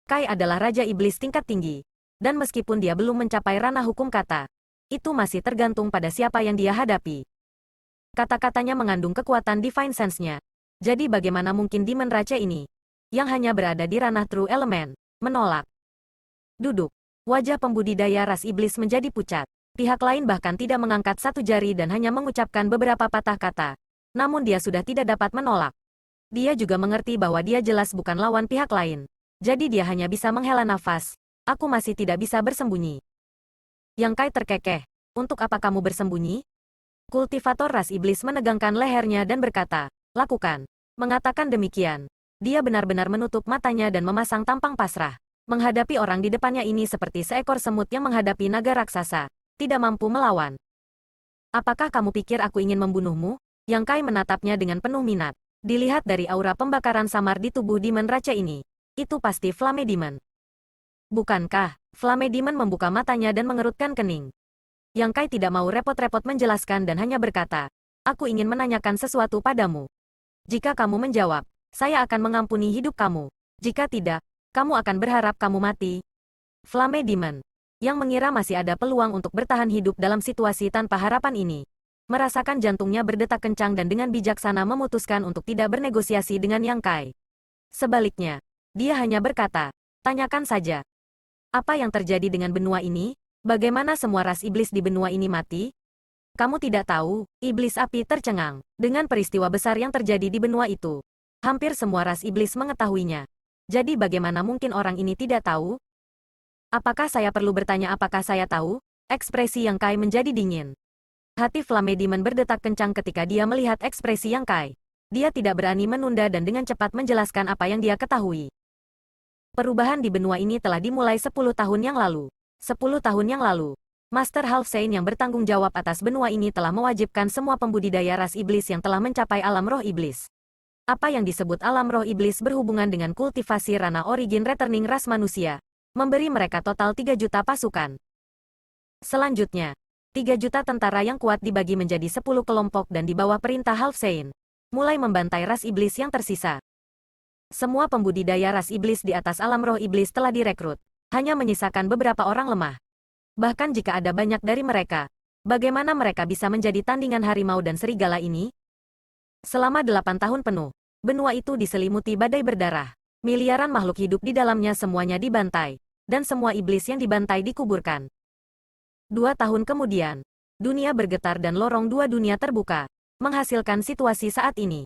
Kai adalah Raja Iblis tingkat tinggi. Dan meskipun dia belum mencapai ranah hukum kata, itu masih tergantung pada siapa yang dia hadapi. Kata-katanya mengandung kekuatan Divine Sense-nya. Jadi bagaimana mungkin Demon Rache ini, yang hanya berada di ranah True Element, menolak? Duduk. Wajah pembudidaya ras iblis menjadi pucat. Pihak lain bahkan tidak mengangkat satu jari dan hanya mengucapkan beberapa patah kata. Namun dia sudah tidak dapat menolak. Dia juga mengerti bahwa dia jelas bukan lawan pihak lain. Jadi dia hanya bisa menghela nafas. Aku masih tidak bisa bersembunyi. Yang Kai terkekeh. Untuk apa kamu bersembunyi? Kultivator ras iblis menegangkan lehernya dan berkata, lakukan. Mengatakan demikian, dia benar-benar menutup matanya dan memasang tampang pasrah. Menghadapi orang di depannya ini seperti seekor semut yang menghadapi naga raksasa. Tidak mampu melawan. Apakah kamu pikir aku ingin membunuhmu? Yang Kai menatapnya dengan penuh minat. Dilihat dari aura pembakaran samar di tubuh Demon Rache ini. Itu pasti Flame Demon. Bukankah? Flame Demon membuka matanya dan mengerutkan kening. Yang Kai tidak mau repot-repot menjelaskan dan hanya berkata, aku ingin menanyakan sesuatu padamu. Jika kamu menjawab, saya akan mengampuni hidup kamu. Jika tidak, kamu akan berharap kamu mati. Flame Demon, yang mengira masih ada peluang untuk bertahan hidup dalam situasi tanpa harapan ini, merasakan jantungnya berdetak kencang dan dengan bijaksana memutuskan untuk tidak bernegosiasi dengan Yang Kai. Sebaliknya, dia hanya berkata, tanyakan saja. Apa yang terjadi dengan benua ini? Bagaimana semua ras iblis di benua ini mati? Kamu tidak tahu, iblis api tercengang. Dengan peristiwa besar yang terjadi di benua itu, hampir semua ras iblis mengetahuinya. Jadi bagaimana mungkin orang ini tidak tahu? Apakah saya perlu bertanya apakah saya tahu? Ekspresi Yang Kai menjadi dingin. Hati Flame Demon berdetak kencang ketika dia melihat ekspresi Yang Kai. Dia tidak berani menunda dan dengan cepat menjelaskan apa yang dia ketahui. Perubahan di benua ini telah dimulai 10 tahun yang lalu. 10 tahun yang lalu, Master Halfsain yang bertanggung jawab atas benua ini telah mewajibkan semua pembudidaya ras iblis yang telah mencapai alam roh iblis. Apa yang disebut alam roh iblis berhubungan dengan kultivasi ranah origin returning ras manusia, memberi mereka total 3 juta pasukan. Selanjutnya, 3 juta tentara yang kuat dibagi menjadi 10 kelompok dan di bawah perintah Halfsain, mulai membantai ras iblis yang tersisa. Semua pembudidaya ras iblis di atas alam roh iblis telah direkrut, hanya menyisakan beberapa orang lemah. Bahkan jika ada banyak dari mereka, bagaimana mereka bisa menjadi tandingan harimau dan serigala ini? Selama 8 tahun penuh, benua itu diselimuti badai berdarah. Miliaran makhluk hidup di dalamnya semuanya dibantai, dan semua iblis yang dibantai dikuburkan. 2 tahun kemudian, dunia bergetar dan lorong dua dunia terbuka, menghasilkan situasi saat ini.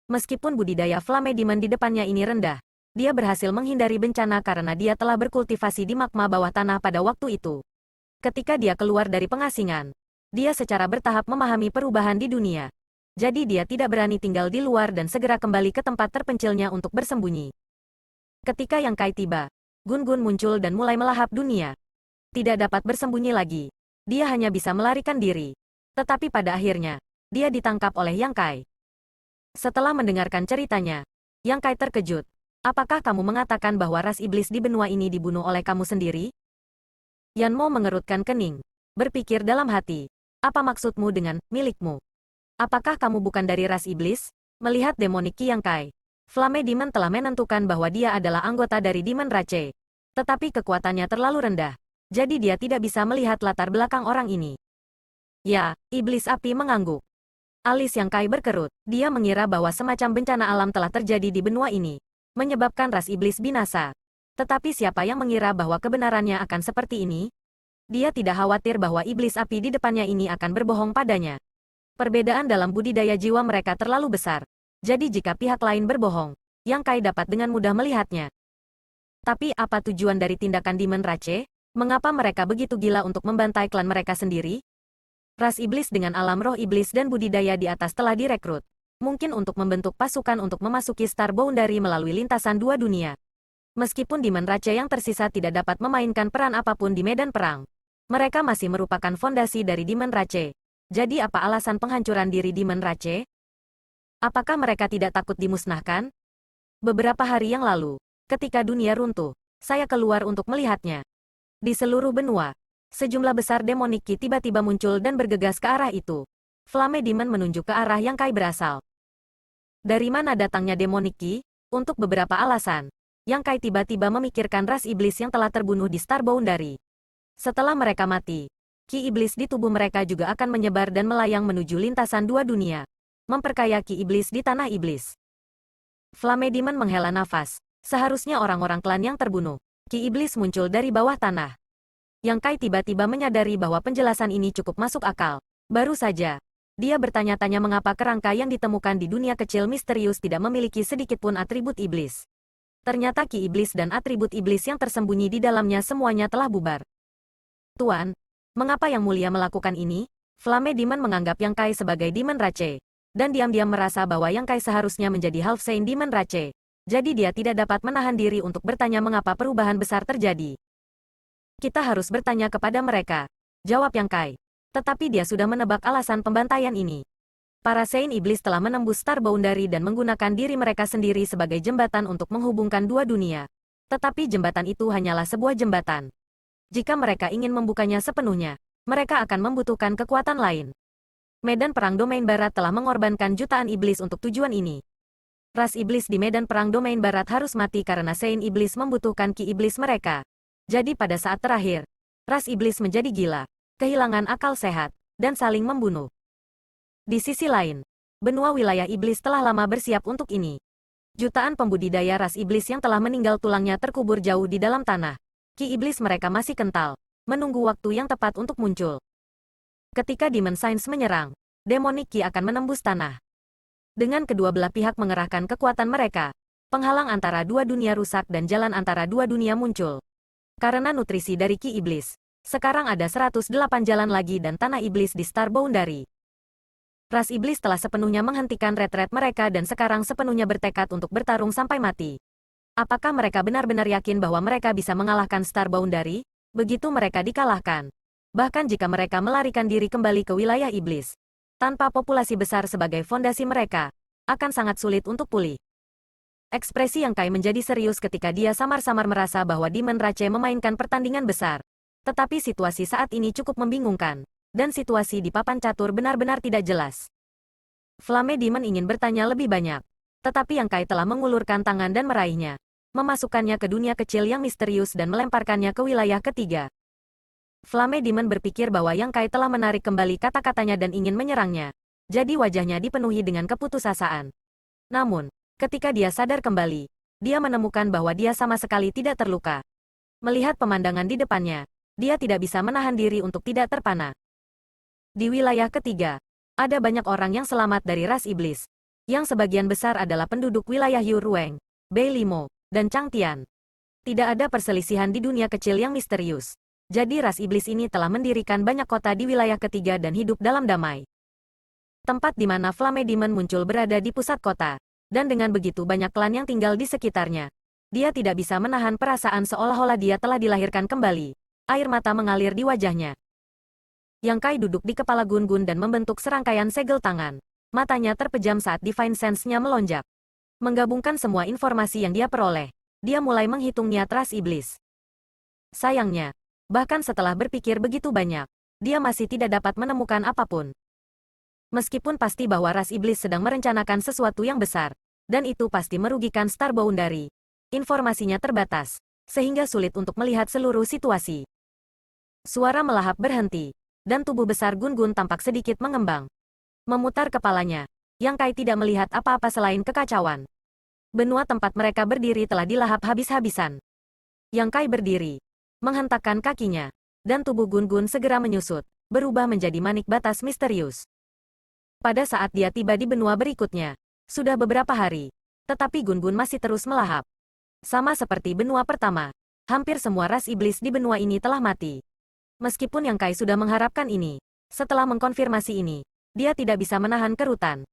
Meskipun budidaya Flame Demon di depannya ini rendah, dia berhasil menghindari bencana karena dia telah berkultivasi di magma bawah tanah pada waktu itu. Ketika dia keluar dari pengasingan, dia secara bertahap memahami perubahan di dunia. Jadi dia tidak berani tinggal di luar dan segera kembali ke tempat terpencilnya untuk bersembunyi. Ketika Yang Kai tiba, Gun-Gun muncul dan mulai melahap dunia. Tidak dapat bersembunyi lagi. Dia hanya bisa melarikan diri. Tetapi pada akhirnya, dia ditangkap oleh Yang Kai. Setelah mendengarkan ceritanya, Yang Kai terkejut. Apakah kamu mengatakan bahwa ras iblis di benua ini dibunuh oleh kamu sendiri? Yan Mo mengerutkan kening, berpikir dalam hati. Apa maksudmu dengan milikmu? Apakah kamu bukan dari ras iblis? Melihat demonik Yang Kai, Flame Demon telah menentukan bahwa dia adalah anggota dari Demon Rache. Tetapi kekuatannya terlalu rendah, jadi dia tidak bisa melihat latar belakang orang ini. Ya, iblis api mengangguk. Alis Yang Kai berkerut. Dia mengira bahwa semacam bencana alam telah terjadi di benua ini, menyebabkan ras iblis binasa. Tetapi siapa yang mengira bahwa kebenarannya akan seperti ini? Dia tidak khawatir bahwa iblis api di depannya ini akan berbohong padanya. Perbedaan dalam budidaya jiwa mereka terlalu besar. Jadi jika pihak lain berbohong, Yang Kai dapat dengan mudah melihatnya. Tapi apa tujuan dari tindakan Demon Rache? Mengapa mereka begitu gila untuk membantai klan mereka sendiri? Ras iblis dengan alam roh iblis dan budidaya di atas telah direkrut. Mungkin untuk membentuk pasukan untuk memasuki Star Boundary melalui lintasan dua dunia. Meskipun Demon Rache yang tersisa tidak dapat memainkan peran apapun di medan perang, mereka masih merupakan fondasi dari Demon Rache. Jadi apa alasan penghancuran diri Demon Rache? Apakah mereka tidak takut dimusnahkan? Beberapa hari yang lalu, ketika dunia runtuh, saya keluar untuk melihatnya. Di seluruh benua, sejumlah besar demonik Ki tiba-tiba muncul dan bergegas ke arah itu. Flame Demon menunjuk ke arah Yang Kai berasal. Dari mana datangnya demonik Ki? Untuk beberapa alasan. Yang Kai tiba-tiba memikirkan ras iblis yang telah terbunuh di Star Boundary. Setelah mereka mati, ki iblis di tubuh mereka juga akan menyebar dan melayang menuju lintasan dua dunia, memperkaya ki iblis di tanah iblis. Flame Demon menghela nafas. Seharusnya orang-orang klan yang terbunuh, ki iblis muncul dari bawah tanah. Yang Kai tiba-tiba menyadari bahwa penjelasan ini cukup masuk akal. Baru saja, dia bertanya-tanya mengapa kerangka yang ditemukan di dunia kecil misterius tidak memiliki sedikitpun atribut iblis. Ternyata ki iblis dan atribut iblis yang tersembunyi di dalamnya semuanya telah bubar. Tuan, mengapa Yang Mulia melakukan ini? Flame Demon menganggap Yang Kai sebagai Demon Rache, dan diam-diam merasa bahwa Yang Kai seharusnya menjadi Half Saint Demon Rache. Jadi dia tidak dapat menahan diri untuk bertanya mengapa perubahan besar terjadi. Kita harus bertanya kepada mereka, jawab Yang Kai. Tetapi dia sudah menebak alasan pembantaian ini. Para Saint Iblis telah menembus Star Boundary dan menggunakan diri mereka sendiri sebagai jembatan untuk menghubungkan dua dunia. Tetapi jembatan itu hanyalah sebuah jembatan. Jika mereka ingin membukanya sepenuhnya, mereka akan membutuhkan kekuatan lain. Medan Perang Domain Barat telah mengorbankan jutaan iblis untuk tujuan ini. Ras iblis di Medan Perang Domain Barat harus mati karena Saint Iblis membutuhkan ki iblis mereka. Jadi pada saat terakhir, ras iblis menjadi gila, kehilangan akal sehat, dan saling membunuh. Di sisi lain, benua wilayah iblis telah lama bersiap untuk ini. Jutaan pembudidaya ras iblis yang telah meninggal tulangnya terkubur jauh di dalam tanah. Ki iblis mereka masih kental, menunggu waktu yang tepat untuk muncul. Ketika Demon Science menyerang, Demonic Ki akan menembus tanah. Dengan kedua belah pihak mengerahkan kekuatan mereka, penghalang antara dua dunia rusak dan jalan antara dua dunia muncul. Karena nutrisi dari Ki iblis, sekarang ada 108 jalan lagi dan tanah iblis di Star Boundary. Ras iblis telah sepenuhnya menghentikan retret mereka dan sekarang sepenuhnya bertekad untuk bertarung sampai mati. Apakah mereka benar-benar yakin bahwa mereka bisa mengalahkan Star Boundary? Begitu mereka dikalahkan. Bahkan jika mereka melarikan diri kembali ke wilayah iblis, tanpa populasi besar sebagai fondasi mereka, akan sangat sulit untuk pulih. Ekspresi Yang Kai menjadi serius ketika dia samar-samar merasa bahwa Demon Rache memainkan pertandingan besar. Tetapi situasi saat ini cukup membingungkan. Dan situasi di papan catur benar-benar tidak jelas. Flame Demon ingin bertanya lebih banyak. Tetapi Yang Kai telah mengulurkan tangan dan meraihnya. Memasukkannya ke dunia kecil yang misterius dan melemparkannya ke wilayah ketiga. Flame Demon berpikir bahwa Yang Kai telah menarik kembali kata-katanya dan ingin menyerangnya. Jadi wajahnya dipenuhi dengan keputusasaan. Namun, ketika dia sadar kembali, dia menemukan bahwa dia sama sekali tidak terluka. Melihat pemandangan di depannya, dia tidak bisa menahan diri untuk tidak terpana. Di wilayah ketiga, ada banyak orang yang selamat dari ras iblis, yang sebagian besar adalah penduduk wilayah Yu Rueng, Bei Limo, dan Changtian. Tidak ada perselisihan di dunia kecil yang misterius. Jadi ras iblis ini telah mendirikan banyak kota di wilayah ketiga dan hidup dalam damai. Tempat di mana Flame Demon muncul berada di pusat kota, dan dengan begitu banyak klan yang tinggal di sekitarnya. Dia tidak bisa menahan perasaan seolah-olah dia telah dilahirkan kembali. Air mata mengalir di wajahnya. Yang Kai duduk di kepala Gun-Gun dan membentuk serangkaian segel tangan. Matanya terpejam saat Divine Sense-nya melonjak. Menggabungkan semua informasi yang dia peroleh, dia mulai menghitung niat ras iblis. Sayangnya, bahkan setelah berpikir begitu banyak, dia masih tidak dapat menemukan apapun. Meskipun pasti bahwa ras iblis sedang merencanakan sesuatu yang besar, dan itu pasti merugikan Star Boundary. Informasinya terbatas, sehingga sulit untuk melihat seluruh situasi. Suara melahap berhenti. Dan tubuh besar Gun-Gun tampak sedikit mengembang. Memutar kepalanya, Yang Kai tidak melihat apa-apa selain kekacauan. Benua tempat mereka berdiri telah dilahap habis-habisan. Yang Kai berdiri, menghentakkan kakinya, dan tubuh Gun-Gun segera menyusut, berubah menjadi manik batas misterius. Pada saat dia tiba di benua berikutnya, sudah beberapa hari, tetapi Gun-Gun masih terus melahap. Sama seperti benua pertama, hampir semua ras iblis di benua ini telah mati. Meskipun Yang Kai sudah mengharapkan ini, setelah mengkonfirmasi ini, dia tidak bisa menahan kerutan.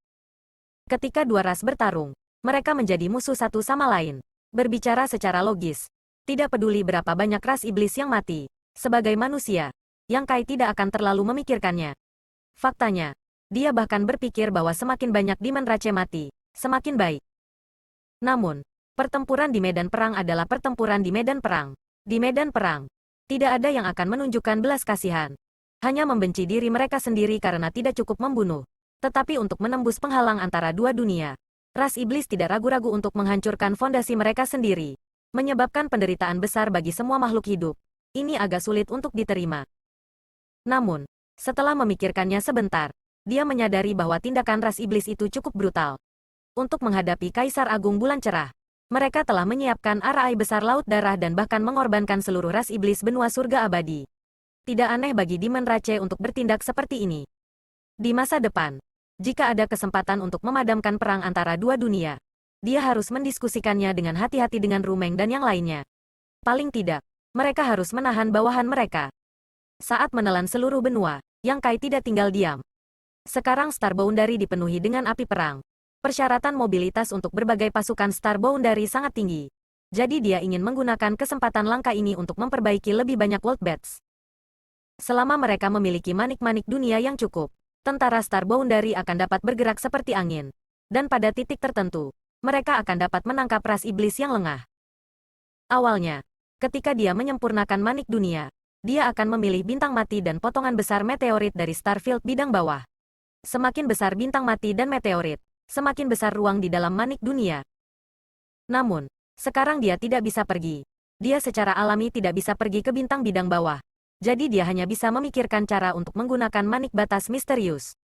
Ketika dua ras bertarung, mereka menjadi musuh satu sama lain. Berbicara secara logis, tidak peduli berapa banyak ras iblis yang mati, sebagai manusia, Yang Kai tidak akan terlalu memikirkannya. Faktanya, dia bahkan berpikir bahwa semakin banyak Demon Rache mati, semakin baik. Namun, pertempuran di medan perang adalah pertempuran di medan perang. Di medan perang, tidak ada yang akan menunjukkan belas kasihan. Hanya membenci diri mereka sendiri karena tidak cukup membunuh. Tetapi untuk menembus penghalang antara dua dunia, ras iblis tidak ragu-ragu untuk menghancurkan fondasi mereka sendiri. menyebabkan penderitaan besar bagi semua makhluk hidup. Ini agak sulit untuk diterima. Namun, setelah memikirkannya sebentar, dia menyadari bahwa tindakan ras iblis itu cukup brutal. Untuk menghadapi Kaisar Agung Bulan Cerah, mereka telah menyiapkan arai besar laut darah dan bahkan mengorbankan seluruh ras iblis benua surga abadi. Tidak aneh bagi Demon Rache untuk bertindak seperti ini. Di masa depan, jika ada kesempatan untuk memadamkan perang antara dua dunia, dia harus mendiskusikannya dengan hati-hati dengan Rumeng dan yang lainnya. Paling tidak, mereka harus menahan bawahan mereka. Saat menelan seluruh benua, Yang Kai tidak tinggal diam. Sekarang Star Boundary dipenuhi dengan api perang. Persyaratan mobilitas untuk berbagai pasukan Star Boundary sangat tinggi. Jadi dia ingin menggunakan kesempatan langka ini untuk memperbaiki lebih banyak World Bats. Selama mereka memiliki manik-manik dunia yang cukup, tentara Star Boundary akan dapat bergerak seperti angin. Dan pada titik tertentu, mereka akan dapat menangkap ras iblis yang lengah. Awalnya, ketika dia menyempurnakan manik dunia, dia akan memilih bintang mati dan potongan besar meteorit dari Starfield bidang bawah. Semakin besar bintang mati dan meteorit, semakin besar ruang di dalam manik dunia. Namun, sekarang dia tidak bisa pergi. Dia secara alami tidak bisa pergi ke bintang bidang bawah. Jadi dia hanya bisa memikirkan cara untuk menggunakan manik batas misterius.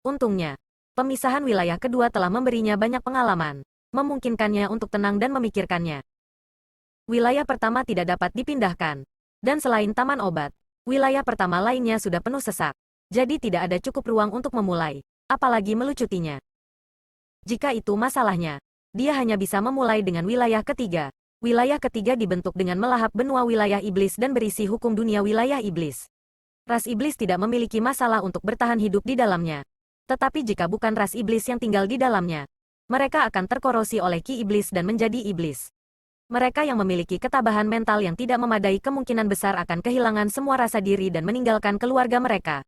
Untungnya, pemisahan wilayah kedua telah memberinya banyak pengalaman, memungkinkannya untuk tenang dan memikirkannya. Wilayah pertama tidak dapat dipindahkan. Dan selain taman obat, wilayah pertama lainnya sudah penuh sesak. Jadi tidak ada cukup ruang untuk memulai, apalagi melucutinya. Jika itu masalahnya, dia hanya bisa memulai dengan wilayah ketiga. Wilayah ketiga dibentuk dengan melahap benua wilayah iblis dan berisi hukum dunia wilayah iblis. Ras iblis tidak memiliki masalah untuk bertahan hidup di dalamnya. Tetapi jika bukan ras iblis yang tinggal di dalamnya, mereka akan terkorosi oleh ki iblis dan menjadi iblis. Mereka yang memiliki ketabahan mental yang tidak memadai kemungkinan besar akan kehilangan semua rasa diri dan meninggalkan keluarga mereka.